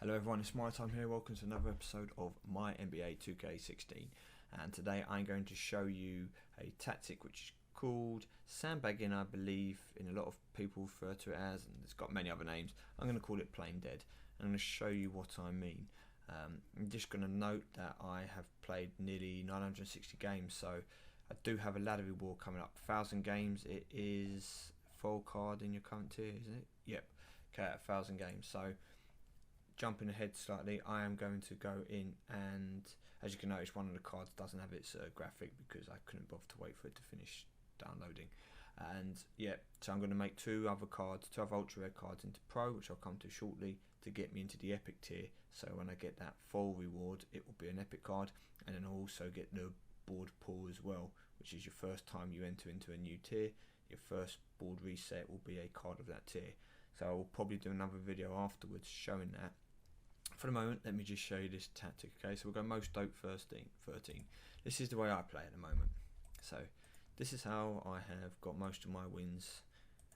Hello everyone, it's MyTyme here. Welcome to another episode of MyNBA2K16, and today I'm going to show you a tactic which is called sandbagging, I believe. In a lot of people refer to it as, and it's got many other names. I'm going to call it plain dead. I'm going to show you what I mean. I'm just going to note that I have played nearly 960 games, so I do have a ladder reward coming up. 1,000 games. It is full card in your current tier, isn't it? Yep. Okay, 1,000 games. So jumping ahead slightly, I am going to go in, and as you can notice, one of the cards doesn't have its graphic because I couldn't bother to wait for it to finish downloading. And yeah, so I'm going to make two other ultra rare cards into pro, which I'll come to shortly, to get me into the epic tier. So when I get that full reward, it will be an epic card, and then I'll also get the board pull as well, which is your first time you enter into a new tier. Your first board reset will be a card of that tier. So I will probably do another video afterwards showing that. For the moment, let me just show you this tactic. Okay, so we'll go most dope 13. This is the way I play at the moment. So this is how I have got most of my wins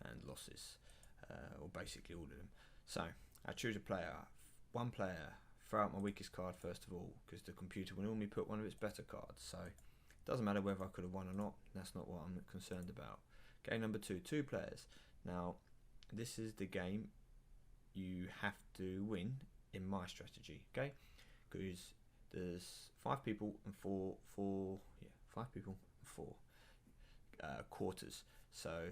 and losses, or basically all of them. So I choose a player, one player, throw out my weakest card first of all, because the computer will normally put one of its better cards. So it doesn't matter whether I could have won or not. That's not what I'm concerned about. Game number two players. Now this is the game you have to win in my strategy, okay? Because there's 5 people and four quarters. So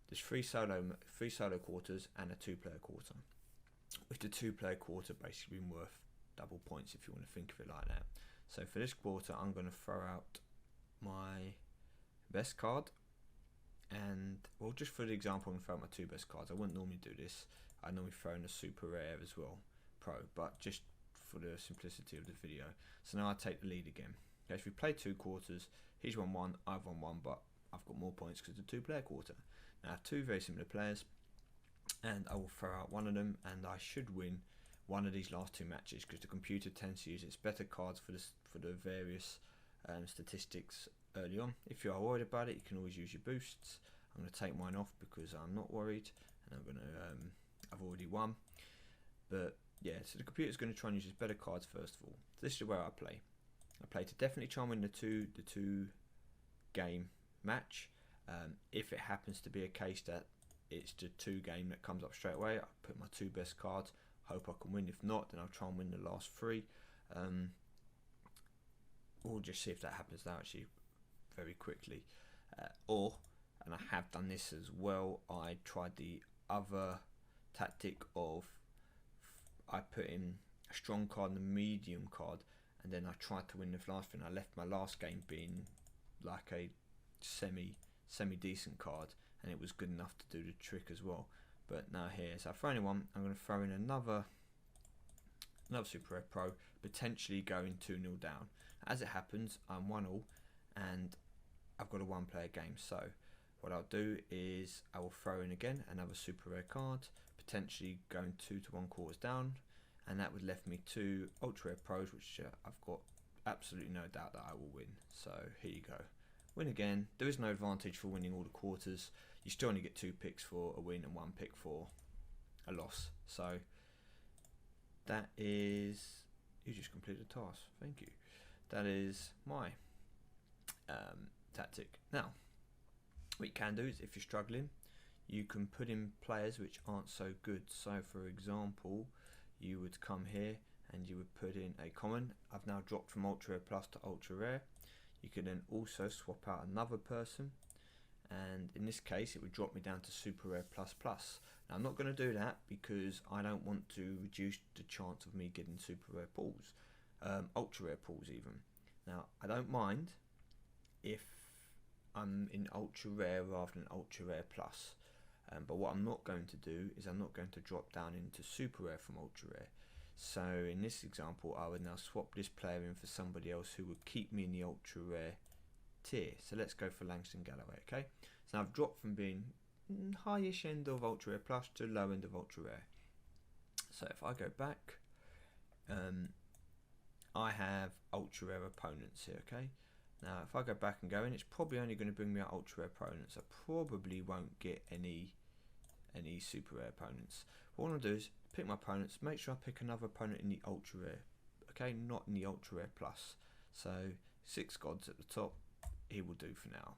there's three solo quarters and a 2-player quarter. With the 2-player quarter basically being worth double points, if you want to think of it like that. So for this quarter, I'm going to throw out my best card, and well, just for the example, I'm going to throw out my 2 best cards. I wouldn't normally do this. I normally throw in a super rare as well, pro, but just for the simplicity of the video. So now I take the lead again. Okay, so we play 2 quarters. He's won 1, I've won 1, but I've got more points because it's a 2-player quarter. Now I have 2 very similar players, and I will throw out one of them, and I should win one of these last 2 matches because the computer tends to use its better cards for the various statistics early on. If you are worried about it, you can always use your boosts. I'm going to take mine off because I'm not worried, and I'm going to I've already won. But yeah, so the computer's going to try and use its better cards first of all. So this is where I play. I play to definitely try and win the two game match. If it happens to be a case that it's the 2 game that comes up straight away, I put my 2 best cards, hope I can win. If not, then I'll try and win the last 3. We'll just see if that happens now actually very quickly. And I have done this as well, I tried the other tactic of I put in a strong card and a medium card, and then I tried to win the last thing. I left my last game being like a semi decent card, and it was good enough to do the trick as well. But now here, so I've thrown in one. I'm going to throw in another super rare pro, potentially going 2-0 down. As it happens, I'm 1-1, and I've got a 1-player game. So what I'll do is I will throw in again another super rare card, potentially going 2 to 1 quarters down, and that would left me 2 ultra rare pros, which I've got absolutely no doubt that I will win. So here you go, win again. There is no advantage for winning all the quarters. You still only get 2 picks for a win and 1 pick for a loss. So that is, you just completed a task, thank you. That is my tactic. Now what you can do is, if you're struggling, you can put in players which aren't so good. So for example, you would come here and you would put in a common. I've now dropped from ultra rare plus to ultra rare. You can then also swap out another person, and in this case it would drop me down to super rare plus plus. Now I'm not going to do that because I don't want to reduce the chance of me getting super rare pulls, ultra rare pulls even. Now I don't mind if I'm in ultra rare rather than ultra rare plus, but what I'm not going to do is I'm not going to drop down into super rare from ultra rare. So in this example, I would now swap this player in for somebody else who would keep me in the ultra rare tier. So let's go for Langston Galloway. Okay, so I've dropped from being highish end of ultra rare plus to low end of ultra rare. So if I go back, I have ultra rare opponents here. Okay, now if I go back and go in, it's probably only going to bring me out ultra rare opponents. I probably won't get any super rare opponents. What I want to do is pick my opponents, make sure I pick another opponent in the ultra rare, okay, not in the ultra rare plus. So 6 gods at the top, he will do for now.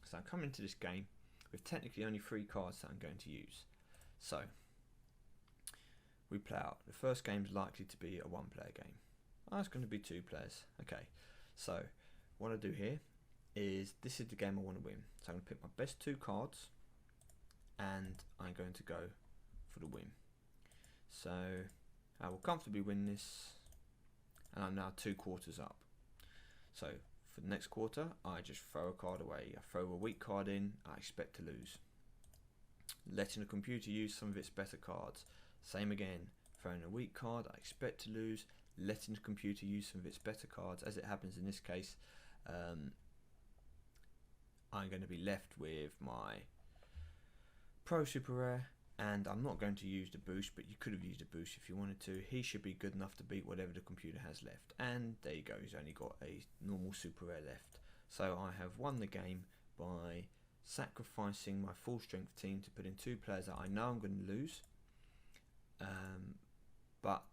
So I'm coming into this game with technically only 3 cards that I'm going to use. So we play out. The first game is likely to be a 1-player game. Oh, it's going to be 2 players. Okay, so what I do here is, this is the game I want to win. So I'm going to pick my best 2 cards and I'm going to go for the win. So I will comfortably win this, and I'm now 2 quarters up. So for the next quarter, I just throw a card away. I throw a weak card in, I expect to lose. Letting the computer use some of its better cards. Same again, throwing a weak card, I expect to lose. Letting the computer use some of its better cards. As it happens in this case, I'm going to be left with my Pro Super Rare, and I'm not going to use the boost, but you could have used a boost if you wanted to. He should be good enough to beat whatever the computer has left, and there you go, he's only got a normal Super Rare left. So I have won the game by sacrificing my full strength team to put in 2 players that I know I'm going to lose, but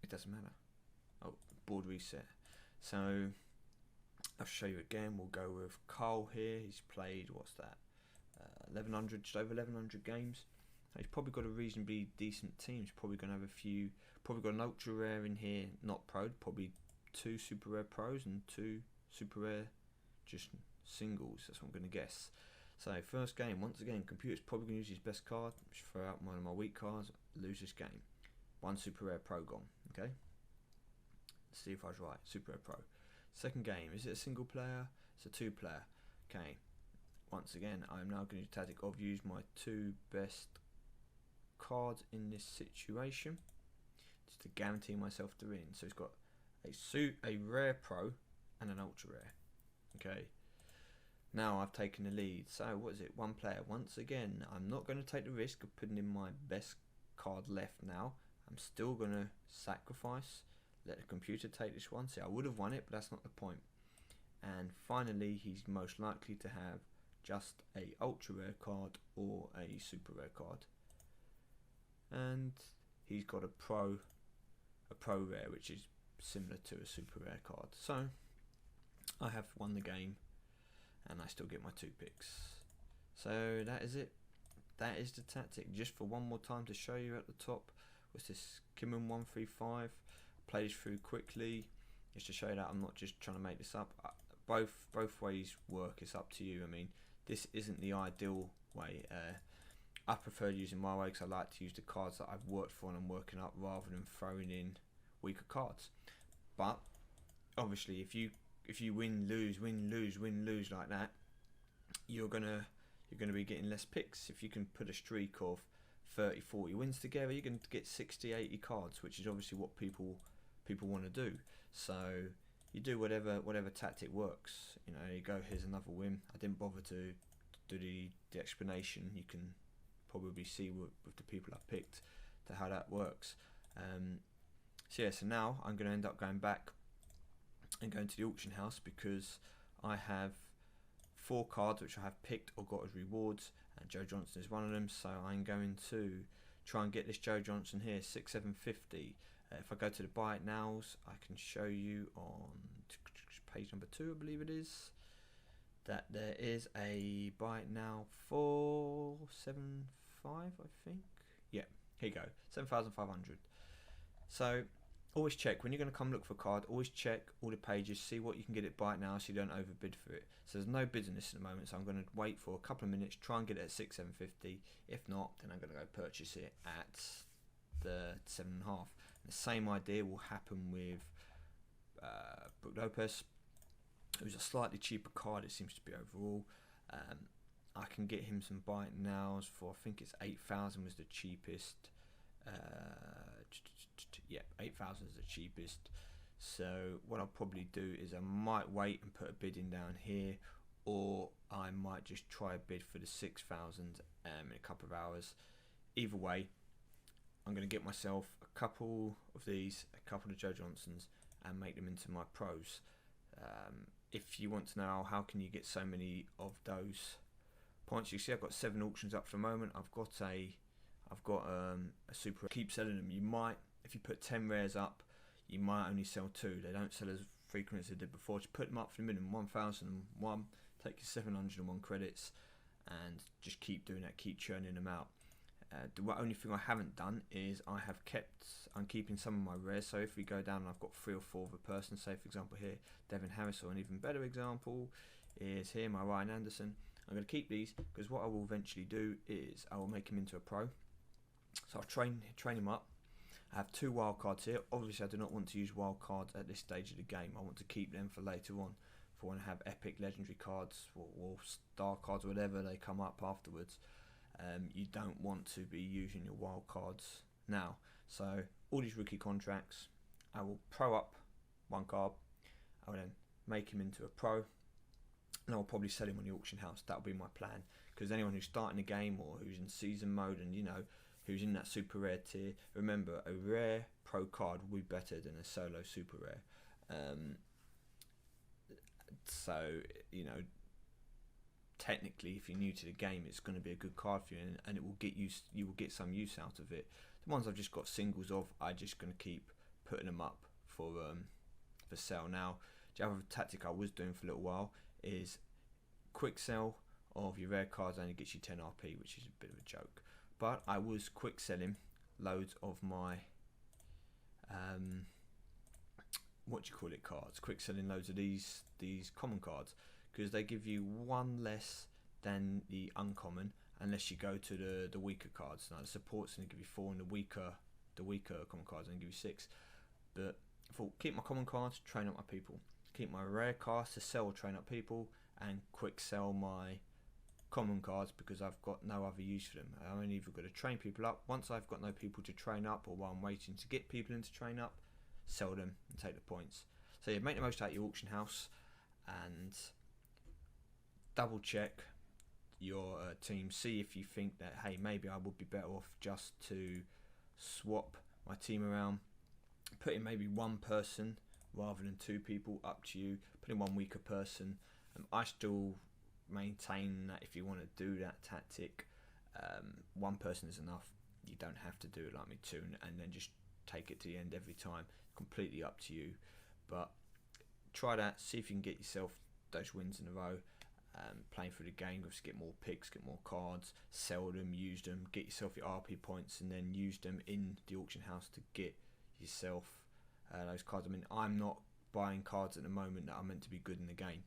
it doesn't matter. Oh, board reset. So I'll show you again. We'll go with Carl here. He's played, what's that, 1100, just over 1100 games. He's probably got a reasonably decent team. He's probably going to have a few, probably got an ultra rare in here, not pro, probably 2 super rare pros and 2 super rare just singles. That's what I'm going to guess. So first game, once again, computer's probably going to use his best card. Just throw out one of my weak cards, lose this game. 1 super rare pro gone. Okay, let's see if I was right. Super rare pro. Second game, is it a single player? It's a 2 player. Okay, once again, I'm now going to use the tactic of use my 2 best cards in this situation, just to guarantee myself to win. So it's got a rare pro and an ultra rare. Okay, now I've taken the lead. So what is it? 1 player. Once again, I'm not going to take the risk of putting in my best card left now. I'm still going to sacrifice, let the computer take this one. See, I would have won it, but that's not the point. And finally, he's most likely to have just a ultra rare card or a super rare card, and he's got a pro rare, which is similar to a super rare card. So I have won the game, and I still get my 2 picks. So that is it. That is the tactic. Just for one more time to show you at the top, was this Kimon 135. Play this through quickly, just to show you that I'm not just trying to make this up. Both ways work. It's up to you. I mean, this isn't the ideal way. I prefer using my way because I like to use the cards that I've worked for and I'm working up, rather than throwing in weaker cards. But obviously, if you win lose like that, you're gonna be getting less picks. If you can put a streak of 30-40 wins together, you're going to get 60-80 cards, which is obviously what people want to do. So you do whatever tactic works. You know, you go, here's another win. I didn't bother to do the explanation. You can probably see with the people I picked to how that works. So yeah, so now I'm going to end up going back and going to the auction house, because I have 4 cards which I have picked or got as rewards, and Joe Johnson is one of them. So I'm going to try and get this Joe Johnson here, 6,750. If I go to the buy it nows, I can show you on page number 2, I believe it is, that there is a buy it now for 7,500, I think. Yeah, here you go, 7,500. So always check when you're going to come look for a card. Always check all the pages, see what you can get it buy it now, so you don't overbid for it. So there's no bids on this at the moment, so I'm going to wait for a couple of minutes, try and get it at 6,750. If not, then I'm going to go purchase it at the 7.5. The same idea will happen with Brook Lopez, who's a slightly cheaper card, it seems to be overall. I can get him some buy it nows for, I think it's 8,000 was the cheapest. Yeah, 8,000 is the cheapest. So what I'll probably do is I might wait and put a bid in down here, or I might just try a bid for the 6,000 in a couple of hours. Either way, I'm going to get myself a couple of these, a couple of Joe Johnsons, and make them into my pros. If you want to know how can you get so many of those points, you see I've got 7 auctions up for the moment. I've got I've got a super, keep selling them. You might, if you put 10 rares up, you might only sell 2. They don't sell as frequent as they did before. Just put them up for the minimum 1001, take your 701 credits, and just keep doing that, keep churning them out. The only thing I haven't done is I'm keeping some of my rares. So if we go down and I've got 3 or 4 of a person, say for example here, Devin Harris, or an even better example is here, my Ryan Anderson. I'm going to keep these because what I will eventually do is I will make him into a pro. So I'll train him up. I have 2 wildcards here. Obviously I do not want to use wildcards at this stage of the game. I want to keep them for later on, for when I have epic legendary cards or star cards or whatever they come up afterwards. You don't want to be using your wild cards now. So all these rookie contracts, I will pro up 1 card. I will then make him into a pro, and I'll probably sell him on the auction house. That'll be my plan, because anyone who's starting the game or who's in season mode and who's in that super rare tier, remember a rare pro card will be better than a solo super rare. So technically, if you're new to the game, it's going to be a good card for you, and it will you will get some use out of it. The ones I've just got singles of, I'm just going to keep putting them up for sale. Now, the other tactic I was doing for a little while is quick sell of your rare cards only gets you 10 RP, which is a bit of a joke. But I was quick selling loads of my cards. Quick selling loads of these common cards, because they give you 1 less than the uncommon unless you go to the weaker cards. Now the support's going to give you 4, and the weaker common cards going to give you 6. But I thought, keep my common cards, train up my people. Keep my rare cards to sell, train up people, and quick sell my common cards because I've got no other use for them. I'm only either going to train people up. Once I've got no people to train up, or while I'm waiting to get people in to train up, sell them and take the points. So yeah, make the most out of your auction house, and double check your team. See if you think that, hey, maybe I would be better off just to swap my team around, put in maybe 1 person rather than 2 people, up to you. Put in 1 weaker person. I still maintain that if you want to do that tactic, 1 person is enough. You don't have to do it like me 2 and then just take it to the end every time. Completely up to you. But try that, see if you can get yourself those wins in a row. Playing through the game, obviously get more picks, get more cards, sell them, use them, get yourself your RP points, and then use them in the auction house to get yourself those cards. I mean, I'm not buying cards at the moment that are meant to be good in the game.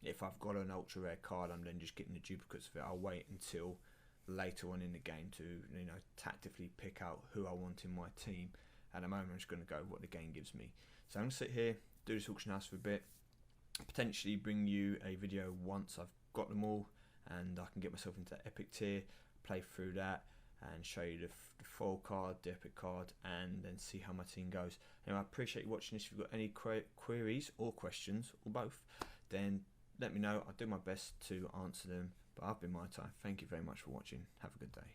If I've got an ultra rare card, I'm then just getting the duplicates of it. I'll wait until later on in the game to tactically pick out who I want in my team. At the moment, I'm just going to go what the game gives me. So I'm going to sit here, do this auction house for a bit, potentially bring you a video once I've got them all and I can get myself into that epic tier, play through that and show you the foil card, the epic card, and then see how my team goes. Anyway, I appreciate you watching this. If you've got any queries or questions or both, then let me know. I'll do my best to answer them. But I've been MyTyme. Thank you very much for watching. Have a good day.